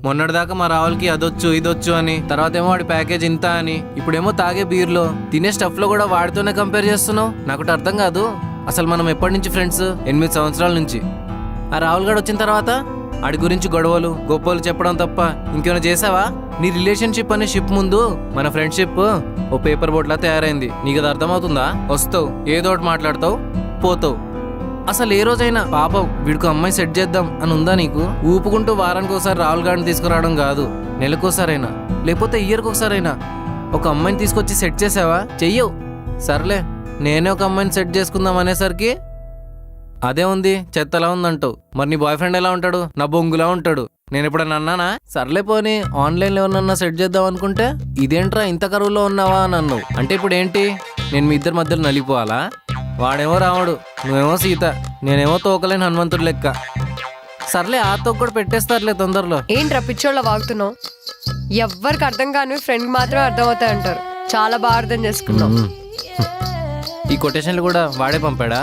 మొన్నటిదాకా మా రావులకి అదొచ్చు ఇదొచ్చు అని, తర్వాత ఏమో వాడి ప్యాకేజ్ ఇంత అని, ఇప్పుడేమో తాగే బీర్లో తినే స్టఫ్ లో కూడా వాడితోనే కంపేర్ చేస్తున్నావు. నాకు అర్థం కాదు. అసలు మనం ఎప్పటి నుంచి ఫ్రెండ్స్? 8 సంవత్సరాల నుంచి. ఆ రాహుల్ గడు వచ్చిన తర్వాత ఆడి గురించి గొడవలు గొప్పలు చెప్పడం తప్ప ఇంకేమైనా చేసావా? నీ రిలేషన్షిప్ అనే షిప్ ముందు మన ఫ్రెండ్షిప్ ఓ పేపర్ బోట్ లా తయారైంది. నీకు అది అర్థమవుతుందా? వస్తావు, ఏదో ఒకటి మాట్లాడతావు, పోతావు. అసలు ఏ రోజైనా పాపం వీడికి అమ్మాయి సెట్ చేద్దాం అని ఉందా నీకు? ఊపుకుంటూ వారానికి ఒకసారి రాహుల్ గాడిని తీసుకురావడం కాదు, నెలకోసారైనా లేకపోతే ఇయర్కి ఒకసారైనా ఒక అమ్మాయిని తీసుకొచ్చి సెట్ చేసావా? చెయ్యవు. సర్లే, నేనే ఒక అమ్మాయిని సెట్ చేసుకుందాం అనేసరికి అదే ఉంది, చెత్తలా ఉందంటావు. మరి నీ బాయ్ ఫ్రెండ్ ఎలా ఉంటాడు? నా బొంగులా ఉంటాడు. నేను ఎప్పుడన్నా అన్నానా? సర్లే పోనీ ఆన్లైన్లో ఎవరన్నా సెట్ చేద్దాం అనుకుంటే ఇదేంట్రా ఇంత కరువులో ఉన్నావా అని అన్నావు. అంటే ఇప్పుడు ఏంటి? నేను మీ ఇద్దరి మధ్యలో నలిపోవాలా? వాడేమో రాముడు, నువ్వేమో సీత, నేనేమో తోకలేని హనుమంతుడు లెక్క. సర్లే, ఆ తోక కూడా పెట్టేస్తారులే తొందరలో. ఏంట్రా పిచ్చోళ్ళ వాగుతున్నావు? ఎవ్వరికి అర్థం కాని ఫ్రెండ్ మాత్రం అర్థం అవుతాయి అంటారు. చాలా బాగా అర్థం చేసుకున్నావు. ఈ కొటేషన్లు కూడా వాడే పంపాడా?